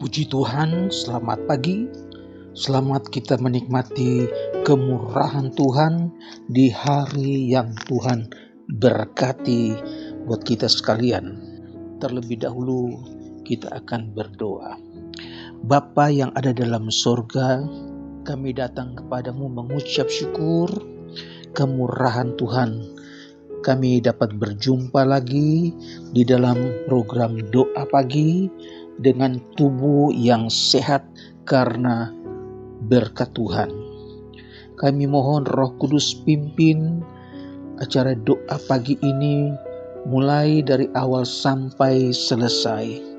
Puji Tuhan, selamat pagi. Selamat kita menikmati kemurahan Tuhan di hari yang Tuhan berkati buat kita sekalian. Terlebih dahulu kita akan berdoa. Bapa yang ada dalam sorga, kami datang kepadamu mengucap syukur kemurahan Tuhan. Kami dapat berjumpa lagi di dalam program doa pagi dengan tubuh yang sehat karena berkat Tuhan. Kami mohon Roh Kudus pimpin acara doa pagi ini mulai dari awal sampai selesai.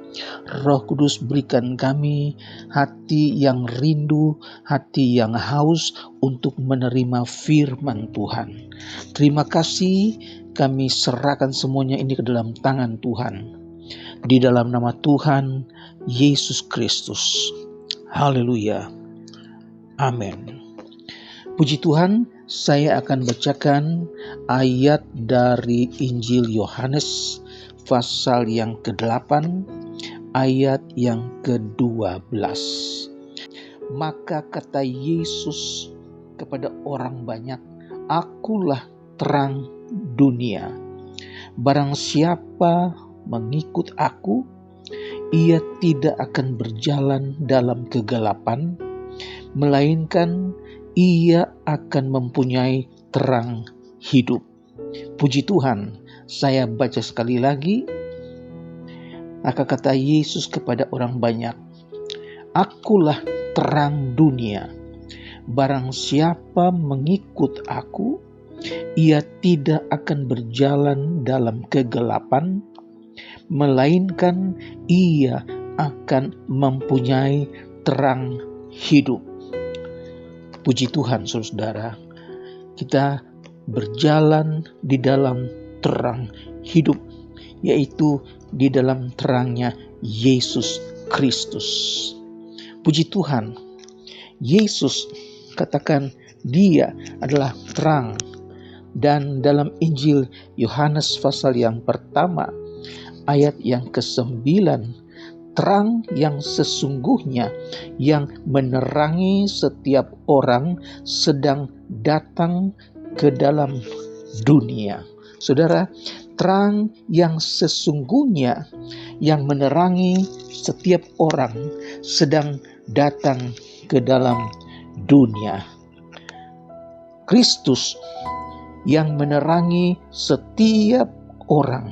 Roh Kudus berikan kami hati yang rindu, hati yang haus untuk menerima firman Tuhan. Terima kasih, kami serahkan semuanya ini ke dalam tangan Tuhan. Di dalam nama Tuhan Yesus Kristus. Haleluya. Amin. Puji Tuhan, saya akan bacakan ayat dari Injil Yohanes pasal yang ke-8 ayat yang ke-12. Maka kata Yesus kepada orang banyak, "Akulah terang dunia. Barang siapa mengikut aku, ia tidak akan berjalan dalam kegelapan, melainkan ia akan mempunyai terang hidup." Puji Tuhan, saya baca sekali lagi. Maka kata Yesus kepada orang banyak, "Akulah terang dunia. Barang siapa mengikut aku, ia tidak akan berjalan dalam kegelapan, melainkan ia akan mempunyai terang hidup." Puji Tuhan, saudara, kita berjalan di dalam terang hidup, yaitu di dalam terangnya Yesus Kristus. Puji Tuhan, Yesus katakan dia adalah terang. Dan dalam Injil Yohanes pasal yang pertama ayat yang ke-9, terang yang sesungguhnya yang menerangi setiap orang sedang datang ke dalam dunia. Saudara, terang yang sesungguhnya yang menerangi setiap orang sedang datang ke dalam dunia. Kristus yang menerangi setiap orang,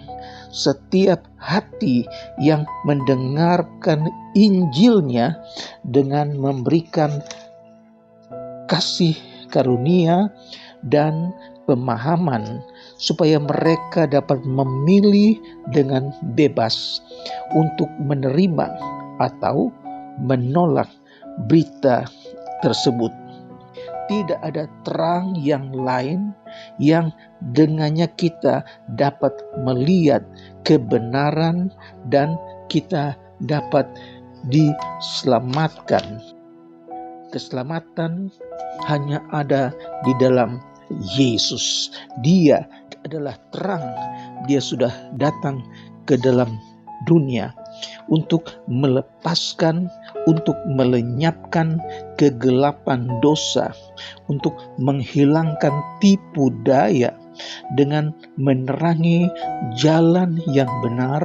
setiap hati yang mendengarkan Injilnya dengan memberikan kasih karunia dan pemahaman supaya mereka dapat memilih dengan bebas untuk menerima atau menolak berita tersebut. Tidak ada terang yang lain yang dengannya kita dapat melihat kebenaran dan kita dapat diselamatkan. Keselamatan hanya ada di dalam Yesus. Dia adalah terang. Dia sudah datang ke dalam dunia untuk melepaskan, untuk melenyapkan kegelapan dosa, untuk menghilangkan tipu daya dengan menerangi jalan yang benar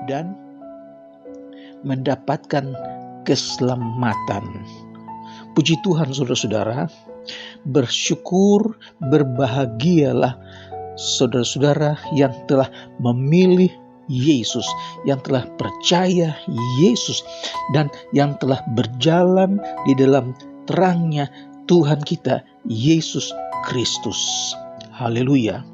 dan mendapatkan keselamatan. Puji Tuhan, saudara-saudara, bersyukur, berbahagialah saudara-saudara yang telah memilih Yesus, yang telah percaya Yesus, dan yang telah berjalan di dalam terangnya Tuhan kita, Yesus Kristus. Haleluya.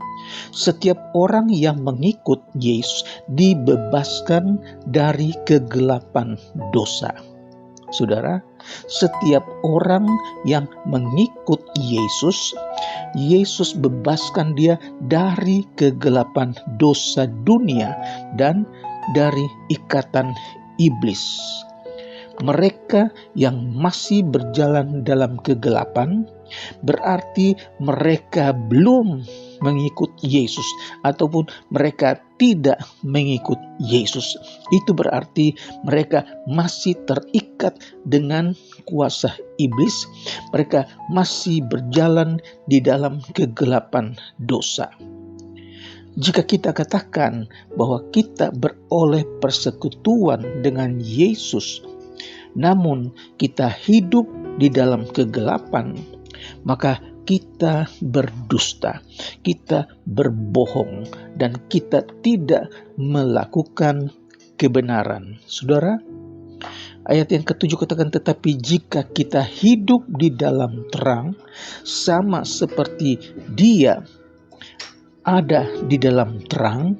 Setiap orang yang mengikut Yesus dibebaskan dari kegelapan dosa. Saudara, setiap orang yang mengikut Yesus, Yesus bebaskan dia dari kegelapan dosa dunia dan dari ikatan iblis. Mereka yang masih berjalan dalam kegelapan berarti mereka belum mengikut Yesus ataupun mereka tidak mengikut Yesus. Itu berarti mereka masih terikat dengan kuasa iblis. Mereka masih berjalan di dalam kegelapan dosa. Jika kita katakan bahwa kita beroleh persekutuan dengan Yesus, namun kita hidup di dalam kegelapan, maka kita berdusta, kita berbohong, dan kita tidak melakukan kebenaran. Saudara, ayat yang ke-7 katakan, tetapi jika kita hidup di dalam terang, sama seperti Dia ada di dalam terang,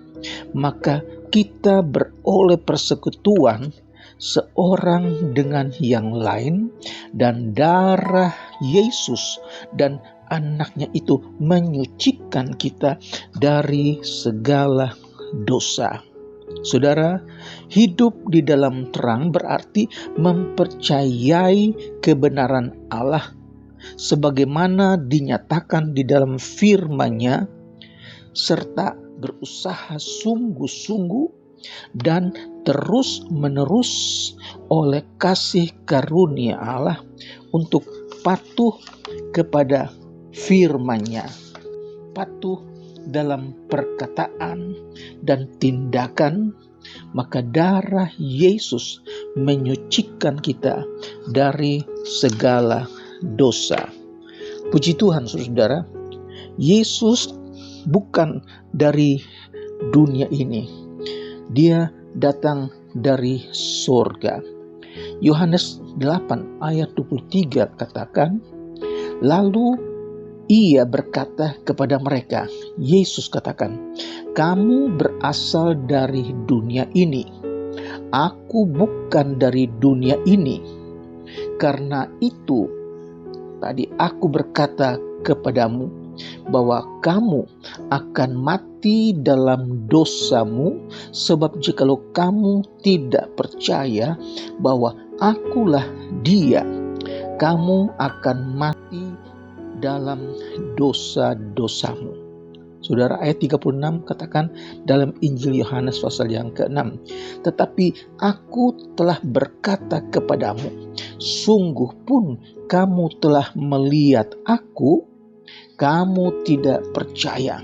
maka kita beroleh persekutuan seorang dengan yang lain, dan darah Yesus dan anaknya itu menyucikan kita dari segala dosa. Saudara, hidup di dalam terang berarti mempercayai kebenaran Allah sebagaimana dinyatakan di dalam firman-Nya, serta berusaha sungguh-sungguh dan terus-menerus oleh kasih karunia Allah untuk patuh kepada firman-Nya, patuh dalam perkataan dan tindakan, maka darah Yesus menyucikan kita dari segala dosa. Puji Tuhan, saudara, Yesus bukan dari dunia ini. Dia datang dari surga. Yohanes 8 ayat 23 katakan, lalu Ia berkata kepada mereka, Yesus katakan, kamu berasal dari dunia ini. Aku bukan dari dunia ini. Karena itu, tadi aku berkata kepadamu, bahwa kamu akan mati dalam dosamu, sebab jikalau kamu tidak percaya bahwa akulah Dia, kamu akan mati dalam dosa-dosamu. Saudara, ayat 36 katakan dalam Injil Yohanes pasal yang ke-6, tetapi aku telah berkata kepadamu, sungguh pun kamu telah melihat aku, kamu tidak percaya.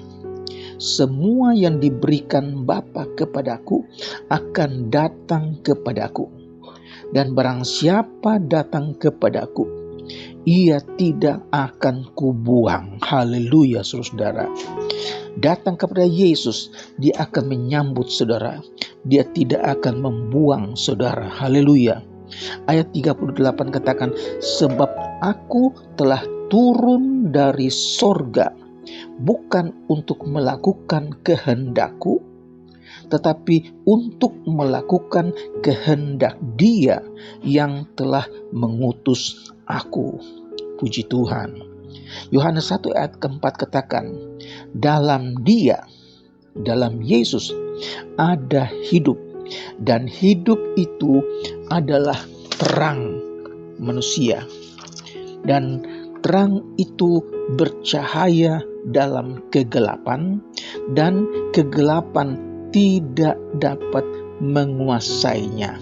Semua yang diberikan Bapa kepadaku akan datang kepadaku, dan barang siapa datang kepadaku, ia tidak akan kubuang. Haleluya, saudara. Datang kepada Yesus, Dia akan menyambut saudara. Dia tidak akan membuang saudara. Haleluya. Ayat 38 katakan, sebab aku telah turun dari sorga, bukan untuk melakukan kehendakku, tetapi untuk melakukan kehendak Dia yang telah mengutus aku. Puji Tuhan. Yohanes 1 ayat keempat katakan, dalam Dia, dalam Yesus ada hidup, dan hidup itu adalah terang manusia. Dan terang itu bercahaya dalam kegelapan, dan kegelapan tidak dapat menguasainya,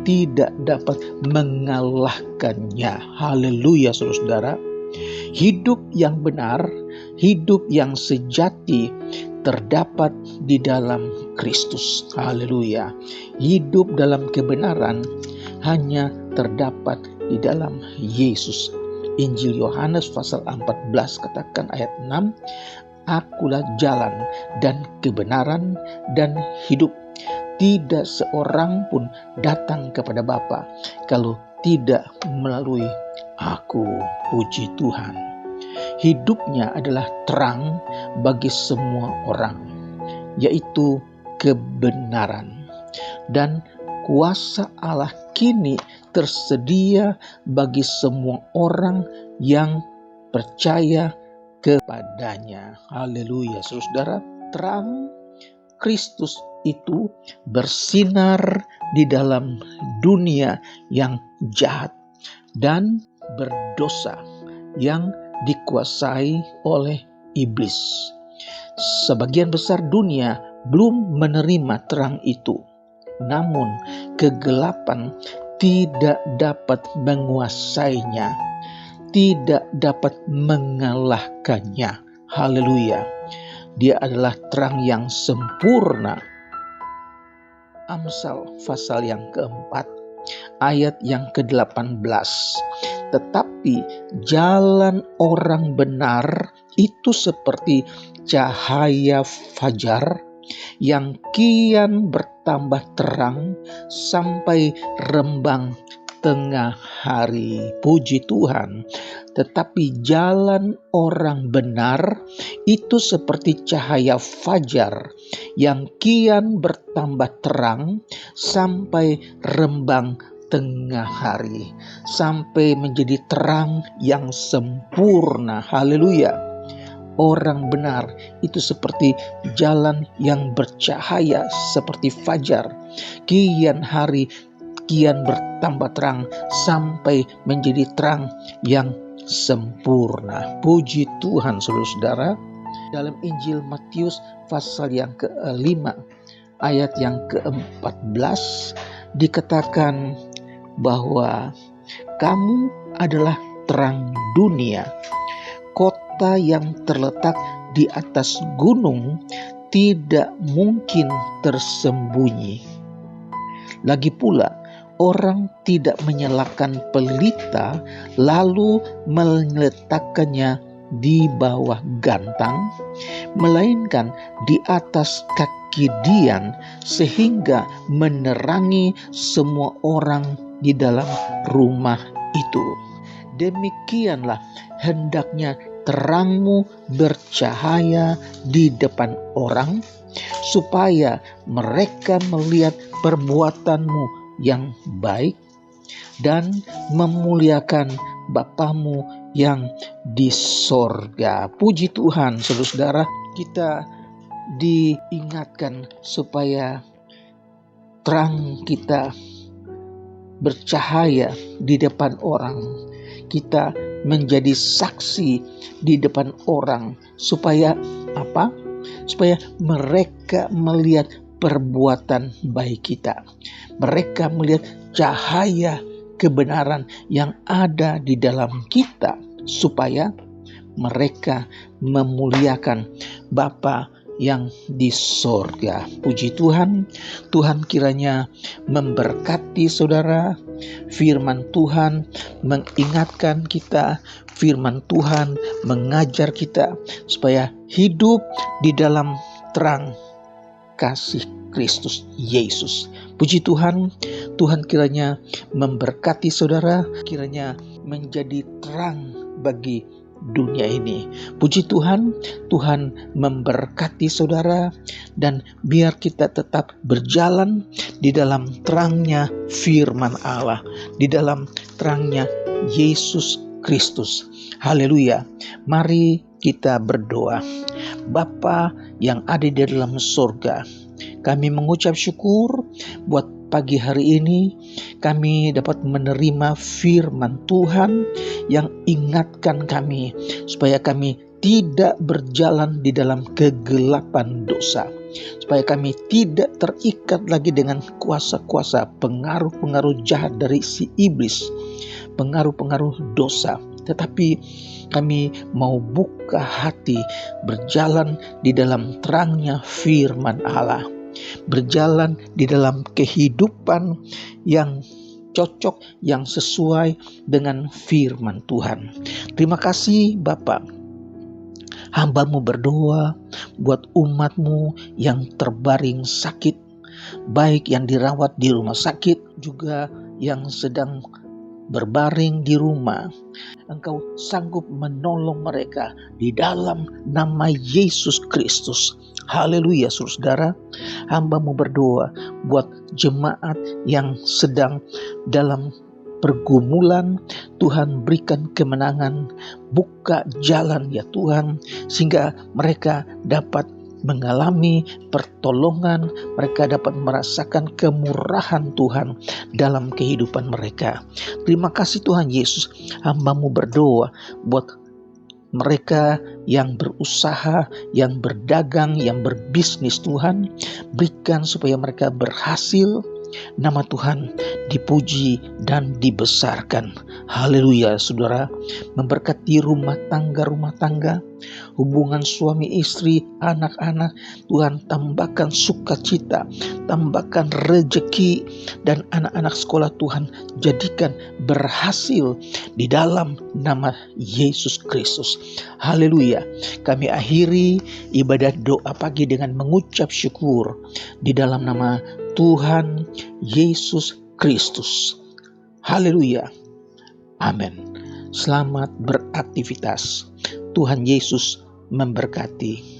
tidak dapat mengalahkannya. Haleluya, saudara. Hidup yang benar, hidup yang sejati terdapat di dalam Kristus. Haleluya. Hidup dalam kebenaran hanya terdapat di dalam Yesus. Injil Yohanes pasal 14 katakan ayat 6, akulah jalan dan kebenaran dan hidup. Tidak seorang pun datang kepada Bapa kalau tidak melalui aku. Puji Tuhan. Hidupnya adalah terang bagi semua orang, yaitu kebenaran. Dan kuasa Allah kini tersedia bagi semua orang yang percaya kepadanya. Haleluya, saudara. Terang Kristus itu bersinar di dalam dunia yang jahat dan berdosa yang dikuasai oleh iblis. Sebagian besar dunia belum menerima terang itu. Namun kegelapan tidak dapat menguasainya, tidak dapat mengalahkannya. Haleluya. Dia adalah terang yang sempurna. Amsal pasal yang keempat, ayat yang ke-18. Tetapi jalan orang benar itu seperti cahaya fajar yang kian bertambah terang sampai rembang tengah hari. Puji Tuhan. Tetapi jalan orang benar itu seperti cahaya fajar yang kian bertambah terang sampai rembang tengah hari, sampai menjadi terang yang sempurna. Haleluya. Orang benar itu seperti jalan yang bercahaya seperti fajar, kian hari kian bertambah terang sampai menjadi terang yang sempurna. Puji Tuhan, saudara-saudara. Dalam Injil Matius pasal yang ke-5 ayat yang ke-14 dikatakan bahwa kamu adalah terang dunia. Kota yang terletak di atas gunung tidak mungkin tersembunyi. Lagi pula, orang tidak menyalakan pelita lalu meletakkannya di bawah gantang, melainkan di atas kaki dian sehingga menerangi semua orang di dalam rumah itu. Demikianlah hendaknya terangmu bercahaya di depan orang, supaya mereka melihat perbuatanmu yang baik dan memuliakan Bapamu yang di sorga. Puji Tuhan, saudara-saudara, kita diingatkan supaya terang kita bercahaya di depan orang. Kita menjadi saksi di depan orang. Supaya apa? Supaya mereka melihat perbuatan baik kita. Mereka melihat cahaya kebenaran yang ada di dalam kita, supaya mereka memuliakan Bapa yang di sorga. Puji Tuhan. Tuhan kiranya memberkati saudara. Firman Tuhan mengingatkan kita, firman Tuhan mengajar kita supaya hidup di dalam terang kasih Kristus Yesus. Puji Tuhan. Tuhan kiranya memberkati saudara, kiranya menjadi terang bagi dunia ini. Puji Tuhan. Tuhan memberkati saudara, dan biar kita tetap berjalan di dalam terangnya firman Allah, di dalam terangnya Yesus Kristus. Haleluya. Mari kita berdoa. Bapa yang ada di dalam surga, kami mengucap syukur buat pagi hari ini kami dapat menerima firman Tuhan yang ingatkan kami supaya kami tidak berjalan di dalam kegelapan dosa, supaya kami tidak terikat lagi dengan kuasa-kuasa pengaruh-pengaruh jahat dari si iblis, pengaruh-pengaruh dosa. Tetapi kami mau buka hati berjalan di dalam terangnya firman Allah, berjalan di dalam kehidupan yang cocok, yang sesuai dengan firman Tuhan. Terima kasih Bapa. Hamba-Mu berdoa buat umat-Mu yang terbaring sakit, baik yang dirawat di rumah sakit, juga yang sedang berbaring di rumah. Engkau sanggup menolong mereka di dalam nama Yesus Kristus. Haleluya, saudara. Hamba-Mu berdoa buat jemaat yang sedang dalam pergumulan. Tuhan berikan kemenangan, buka jalan ya Tuhan, sehingga mereka dapat mengalami pertolongan, mereka dapat merasakan kemurahan Tuhan dalam kehidupan mereka. Terima kasih Tuhan Yesus. Hamba-Mu berdoa buat mereka yang berusaha, yang berdagang, yang berbisnis Tuhan, berikan supaya mereka berhasil. Nama Tuhan dipuji dan dibesarkan. Haleluya, saudara. Memberkati rumah tangga, hubungan suami istri, anak-anak. Tuhan tambahkan sukacita, tambahkan rejeki, dan anak-anak sekolah Tuhan jadikan berhasil di dalam nama Yesus Kristus. Haleluya. Kami akhiri ibadah doa pagi dengan mengucap syukur di dalam nama Tuhan Yesus Kristus. Haleluya. Amin. Selamat beraktivitas. Tuhan Yesus memberkati.